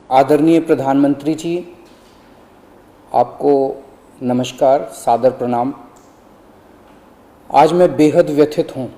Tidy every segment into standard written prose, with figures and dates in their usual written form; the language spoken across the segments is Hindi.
आदरणीय प्रधानमंत्री जी, आपको नमस्कार, सादर प्रणाम। आज मैं बेहद व्यथित हूँ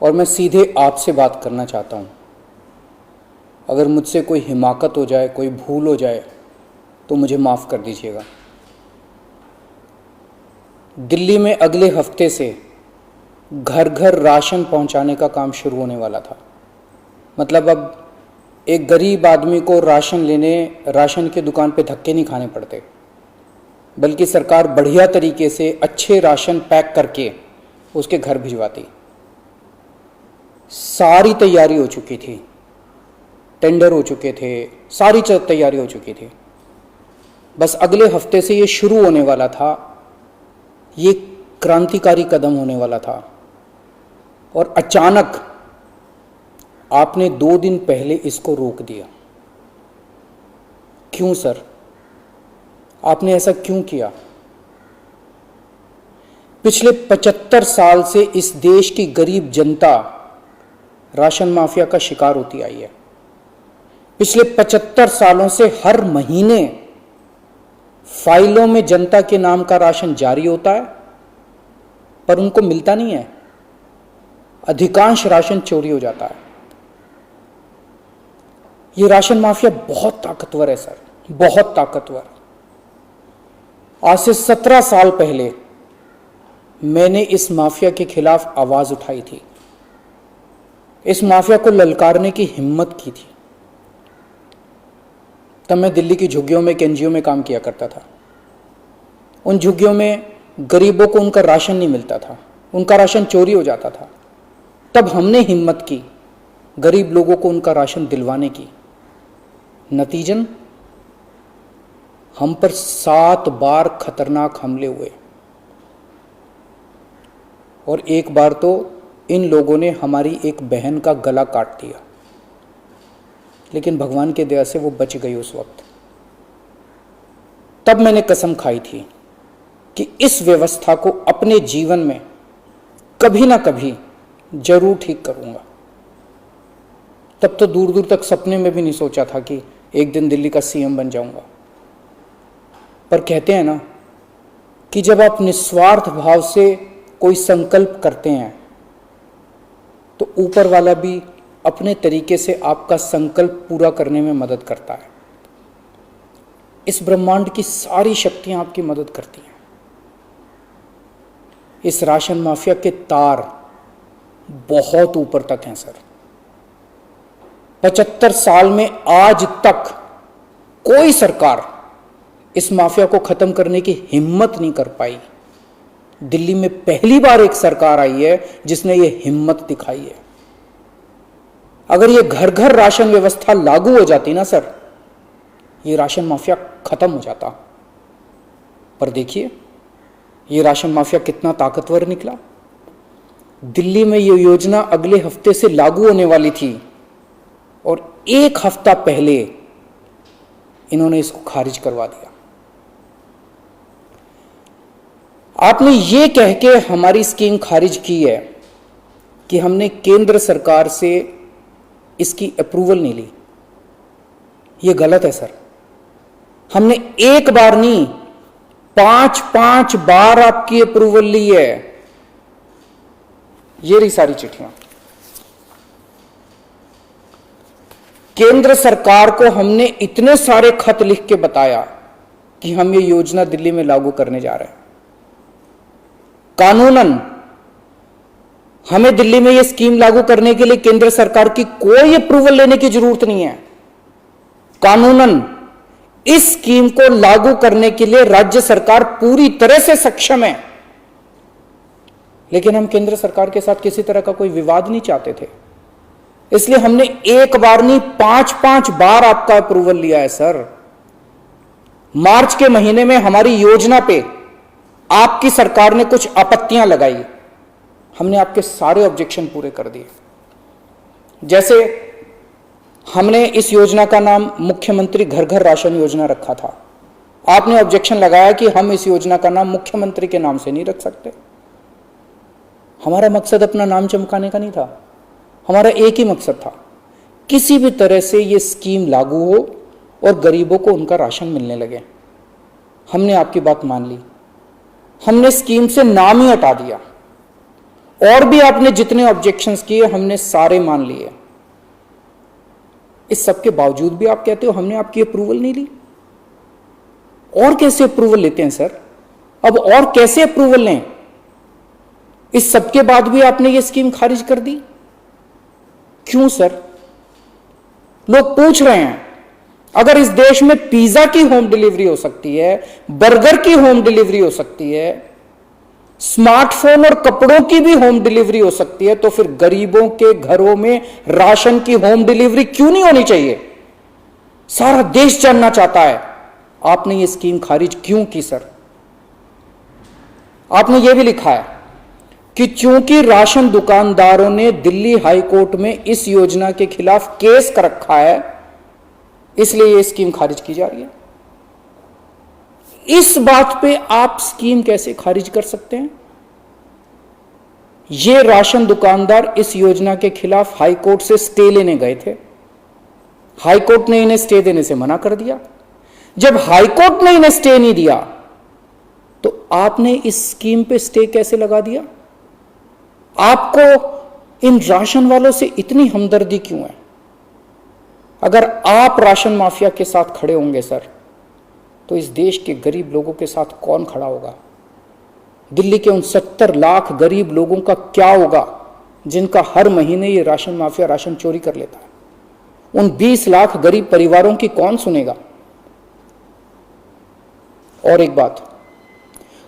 और मैं सीधे आपसे बात करना चाहता हूँ। अगर मुझसे कोई हिमाकत हो जाए, कोई भूल हो जाए तो मुझे माफ़ कर दीजिएगा। दिल्ली में अगले हफ्ते से घर घर राशन पहुँचाने का काम शुरू होने वाला था। मतलब अब एक गरीब आदमी को राशन की दुकान पे धक्के नहीं खाने पड़ते, बल्कि सरकार बढ़िया तरीके से अच्छे राशन पैक करके उसके घर भिजवाती। सारी तैयारी हो चुकी थी, टेंडर हो चुके थे, सारी तैयारी हो चुकी थी। बस अगले हफ्ते से ये शुरू होने वाला था। ये क्रांतिकारी कदम होने वाला था और अचानक आपने 2 दिन पहले इसको रोक दिया। क्यों सर? आपने ऐसा क्यों किया? पिछले 75 साल से इस देश की गरीब जनता राशन माफिया का शिकार होती आई है। पिछले 75 सालों से हर महीने फाइलों में जनता के नाम का राशन जारी होता है, पर उनको मिलता नहीं है। अधिकांश राशन चोरी हो जाता है। ये राशन माफिया बहुत ताकतवर है सर, बहुत ताकतवर। आज से 17 साल पहले मैंने इस माफिया के खिलाफ आवाज उठाई थी, इस माफिया को ललकारने की हिम्मत की थी। तब मैं दिल्ली की झुग्गियों में, एनजीओ में काम किया करता था। उन झुग्गियों में गरीबों को उनका राशन नहीं मिलता था, उनका राशन चोरी हो जाता था। तब हमने हिम्मत की गरीब लोगों को उनका राशन दिलवाने की। नतीजन हम पर 7 बार खतरनाक हमले हुए और एक बार तो इन लोगों ने हमारी एक बहन का गला काट दिया, लेकिन भगवान के दया से वो बच गई उस वक्त। तब मैंने कसम खाई थी कि इस व्यवस्था को अपने जीवन में कभी ना कभी जरूर ठीक करूंगा। तब तो दूर दूर तक सपने में भी नहीं सोचा था कि एक दिन दिल्ली का सीएम बन जाऊंगा। पर कहते हैं ना कि जब आप निस्वार्थ भाव से कोई संकल्प करते हैं तो ऊपर वाला भी अपने तरीके से आपका संकल्प पूरा करने में मदद करता है। इस ब्रह्मांड की सारी शक्तियां आपकी मदद करती हैं। इस राशन माफिया के तार बहुत ऊपर तक हैं सर। 75 साल में आज तक कोई सरकार इस माफिया को खत्म करने की हिम्मत नहीं कर पाई। दिल्ली में पहली बार एक सरकार आई है जिसने ये हिम्मत दिखाई है। अगर ये घर घर राशन व्यवस्था लागू हो जाती ना सर, ये राशन माफिया खत्म हो जाता। पर देखिए ये राशन माफिया कितना ताकतवर निकला। दिल्ली में ये योजना अगले हफ्ते से लागू होने वाली थी और 1 हफ्ता पहले इन्होंने इसको खारिज करवा दिया। आपने ये कह के हमारी स्कीम खारिज की है कि हमने केंद्र सरकार से इसकी अप्रूवल नहीं ली। ये गलत है सर। हमने एक बार नहीं, 5 बार आपकी अप्रूवल ली है। ये रही सारी चिट्ठियां। केंद्र सरकार को हमने इतने सारे खत लिख के बताया कि हम ये योजना दिल्ली में लागू करने जा रहे हैं। कानूनन हमें दिल्ली में ये स्कीम लागू करने के लिए केंद्र सरकार की कोई अप्रूवल लेने की जरूरत नहीं है। कानूनन इस स्कीम को लागू करने के लिए राज्य सरकार पूरी तरह से सक्षम है। लेकिन हम केंद्र सरकार के साथ किसी तरह का कोई विवाद नहीं चाहते थे, इसलिए हमने एक बार नहीं 5 बार आपका अप्रूवल लिया है सर। मार्च के महीने में हमारी योजना पे आपकी सरकार ने कुछ आपत्तियां लगाई, हमने आपके सारे ऑब्जेक्शन पूरे कर दिए। जैसे हमने इस योजना का नाम मुख्यमंत्री घर घर राशन योजना रखा था। आपने ऑब्जेक्शन लगाया कि हम इस योजना का नाम मुख्यमंत्री के नाम से नहीं रख सकते। हमारा मकसद अपना नाम चमकाने का नहीं था, हमारा एक ही मकसद था किसी भी तरह से ये स्कीम लागू हो और गरीबों को उनका राशन मिलने लगे। हमने आपकी बात मान ली, हमने स्कीम से नाम ही हटा दिया, और भी आपने जितने ऑब्जेक्शंस किए हमने सारे मान लिए। इस सब के बावजूद भी आप कहते हो हमने आपकी अप्रूवल नहीं ली। और कैसे अप्रूवल लेते हैं सर? अब और कैसे अप्रूवल लें? इस सब के बाद भी आपने ये स्कीम खारिज कर दी, क्यों सर? लोग पूछ रहे हैं, अगर इस देश में पिज्जा की होम डिलीवरी हो सकती है, बर्गर की होम डिलीवरी हो सकती है, स्मार्टफोन और कपड़ों की भी होम डिलीवरी हो सकती है, तो फिर गरीबों के घरों में राशन की होम डिलीवरी क्यों नहीं होनी चाहिए? सारा देश जानना चाहता है आपने ये स्कीम खारिज क्यों की सर? आपने ये भी लिखा है कि चूंकि राशन दुकानदारों ने दिल्ली हाई कोर्ट में इस योजना के खिलाफ केस कर रखा है, इसलिए ये स्कीम खारिज की जा रही है। इस बात पे आप स्कीम कैसे खारिज कर सकते हैं? ये राशन दुकानदार इस योजना के खिलाफ हाई कोर्ट से स्टे लेने गए थे, हाई कोर्ट ने इन्हें स्टे देने से मना कर दिया। जब हाई कोर्ट ने इन्हें स्टे नहीं दिया तो आपने इस स्कीम पे स्टे कैसे लगा दिया? आपको इन राशन वालों से इतनी हमदर्दी क्यों है? अगर आप राशन माफिया के साथ खड़े होंगे सर, तो इस देश के गरीब लोगों के साथ कौन खड़ा होगा? दिल्ली के उन 70 लाख गरीब लोगों का क्या होगा जिनका हर महीने ये राशन माफिया राशन चोरी कर लेता है? उन 20 लाख गरीब परिवारों की कौन सुनेगा? और एक बात,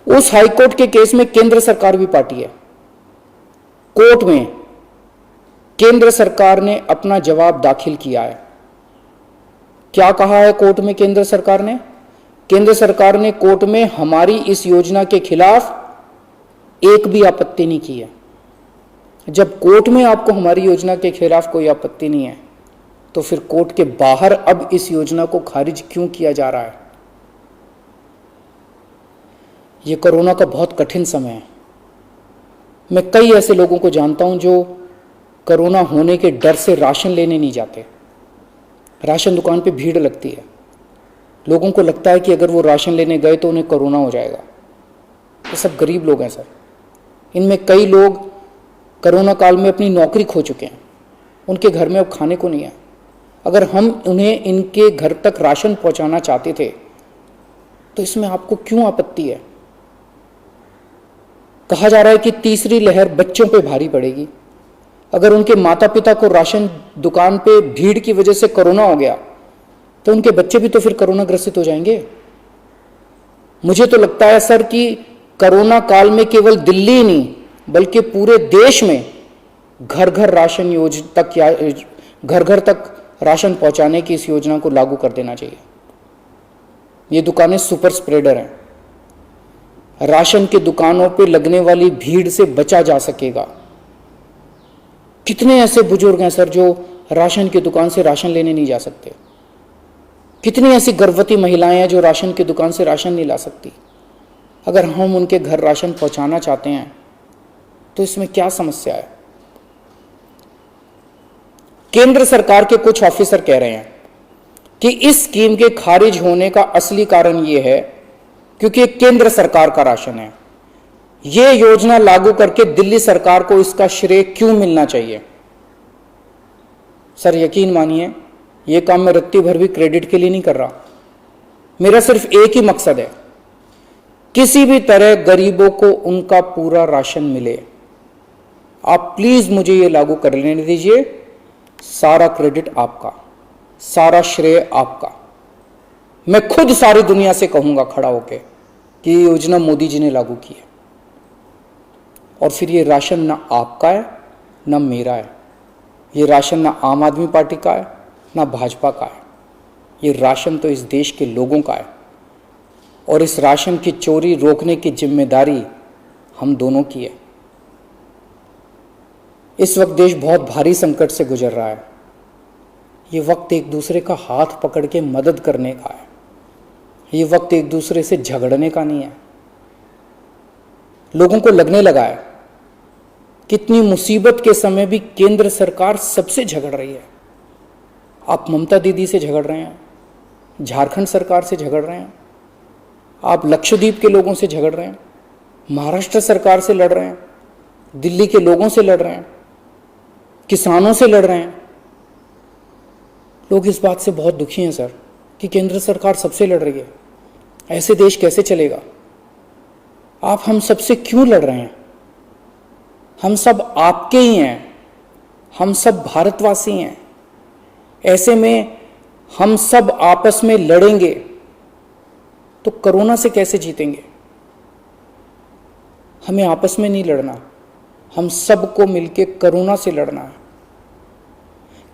उस हाईकोर्ट के केस में केंद्र सरकार भी पार्टी है। कोर्ट में केंद्र सरकार ने अपना जवाब दाखिल किया है। क्या कहा है कोर्ट में केंद्र सरकार ने? केंद्र सरकार ने कोर्ट में हमारी इस योजना के खिलाफ एक भी आपत्ति नहीं की है। जब कोर्ट में आपको हमारी योजना के खिलाफ कोई आपत्ति नहीं है, तो फिर कोर्ट के बाहर अब इस योजना को खारिज क्यों किया जा रहा है? यह कोरोना का बहुत कठिन समय है। मैं कई ऐसे लोगों को जानता हूं जो कोरोना होने के डर से राशन लेने नहीं जाते। राशन दुकान पे भीड़ लगती है, लोगों को लगता है कि अगर वो राशन लेने गए तो उन्हें कोरोना हो जाएगा। ये सब गरीब लोग हैं सर। इनमें कई लोग कोरोना काल में अपनी नौकरी खो चुके हैं, उनके घर में अब खाने को नहीं है। अगर हम उन्हें इनके घर तक राशन पहुंचाना चाहते थे तो इसमें आपको क्यों आपत्ति है? कहा जा रहा है कि तीसरी लहर बच्चों पे भारी पड़ेगी। अगर उनके माता पिता को राशन दुकान पे भीड़ की वजह से कोरोना हो गया तो उनके बच्चे भी तो फिर कोरोना ग्रसित हो जाएंगे। मुझे तो लगता है सर कि कोरोना काल में केवल दिल्ली ही नहीं बल्कि पूरे देश में घर घर राशन योजना तक या घर घर तक राशन पहुंचाने की इस योजना को लागू कर देना चाहिए। ये दुकानें सुपर स्प्रेडर हैं। राशन की दुकानों पे लगने वाली भीड़ से बचा जा सकेगा। कितने ऐसे बुजुर्ग हैं सर जो राशन की दुकान से राशन लेने नहीं जा सकते? कितनी ऐसी गर्भवती महिलाएं हैं जो राशन की दुकान से राशन नहीं ला सकती? अगर हम उनके घर राशन पहुंचाना चाहते हैं तो इसमें क्या समस्या है? केंद्र सरकार के कुछ ऑफिसर कह रहे हैं कि इस स्कीम के खारिज होने का असली कारण यह है क्योंकि केंद्र सरकार का राशन है। यह योजना लागू करके दिल्ली सरकार को इसका श्रेय क्यों मिलना चाहिए? सर यकीन मानिए, यह काम मैं रत्ती भर भी क्रेडिट के लिए नहीं कर रहा। मेरा सिर्फ एक ही मकसद है, किसी भी तरह गरीबों को उनका पूरा राशन मिले। आप प्लीज मुझे यह लागू कर लेने दीजिए। सारा क्रेडिट आपका, सारा श्रेय आपका। मैं खुद सारी दुनिया से कहूंगा खड़ा होकर कि ये योजना मोदी जी ने लागू की है। और फिर ये राशन ना आपका है ना मेरा है। ये राशन ना आम आदमी पार्टी का है ना भाजपा का है। ये राशन तो इस देश के लोगों का है और इस राशन की चोरी रोकने की जिम्मेदारी हम दोनों की है। इस वक्त देश बहुत भारी संकट से गुजर रहा है। ये वक्त एक दूसरे का हाथ पकड़ के मदद करने का है। ये वक्त एक दूसरे से झगड़ने का नहीं है। लोगों को लगने लगा है कितनी मुसीबत के समय भी केंद्र सरकार सबसे झगड़ रही है। आप ममता दीदी से झगड़ रहे हैं, झारखंड सरकार से झगड़ रहे हैं, आप लक्षद्वीप के लोगों से झगड़ रहे हैं, महाराष्ट्र सरकार से लड़ रहे हैं, दिल्ली के लोगों से लड़ रहे हैं, किसानों से लड़ रहे हैं। लोग इस बात से बहुत दुखी हैं सर कि केंद्र सरकार सबसे लड़ रही है। ऐसे देश कैसे चलेगा? आप हम सबसे क्यों लड़ रहे हैं? हम सब आपके ही हैं, हम सब भारतवासी हैं। ऐसे में हम सब आपस में लड़ेंगे तो कोरोना से कैसे जीतेंगे? हमें आपस में नहीं लड़ना, हम सबको मिलके कोरोना से लड़ना है।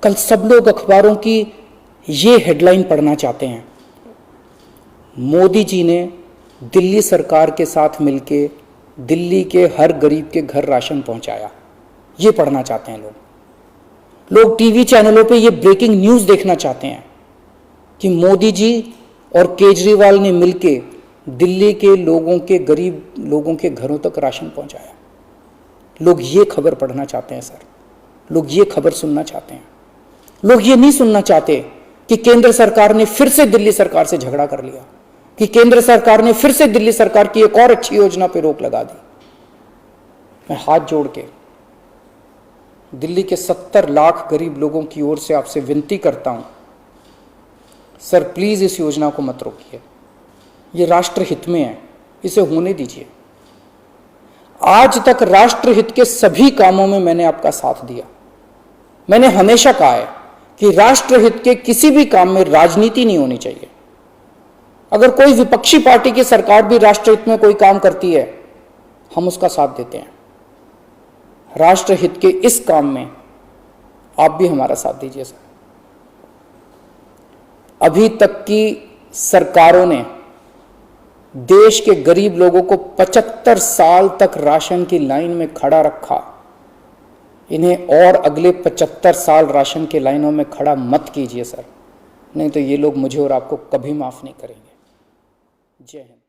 कल सब लोग अखबारों की ये हेडलाइन पढ़ना चाहते हैं, मोदी जी ने दिल्ली सरकार के साथ मिलके दिल्ली के हर गरीब के घर राशन पहुंचाया। ये पढ़ना चाहते हैं लोग टीवी चैनलों पे ये ब्रेकिंग न्यूज़ देखना चाहते हैं कि मोदी जी और केजरीवाल ने मिलके दिल्ली के लोगों के, गरीब लोगों के घरों तक राशन पहुंचाया। लोग ये खबर पढ़ना चाहते हैं सर, लोग ये खबर सुनना चाहते हैं। लोग ये नहीं सुनना चाहते कि केंद्र सरकार ने फिर से दिल्ली सरकार से झगड़ा कर लिया, कि केंद्र सरकार ने फिर से दिल्ली सरकार की एक और अच्छी योजना पर रोक लगा दी। मैं हाथ जोड़ के दिल्ली के 70 लाख गरीब लोगों की ओर से आपसे विनती करता हूं, सर प्लीज इस योजना को मत रोकिए। ये राष्ट्रहित में है, इसे होने दीजिए। आज तक राष्ट्रहित के सभी कामों में मैंने आपका साथ दिया। मैंने हमेशा कहा है कि राष्ट्रहित के किसी भी काम में राजनीति नहीं होनी चाहिए। अगर कोई विपक्षी पार्टी की सरकार भी राष्ट्रहित में कोई काम करती है, हम उसका साथ देते हैं। राष्ट्रहित के इस काम में आप भी हमारा साथ दीजिए सर। अभी तक की सरकारों ने देश के गरीब लोगों को 75 साल तक राशन की लाइन में खड़ा रखा। इन्हें और अगले 75 साल राशन की लाइनों में खड़ा मत कीजिए सर, नहीं तो ये लोग मुझे और आपको कभी माफ नहीं करेंगे। जय हिंद।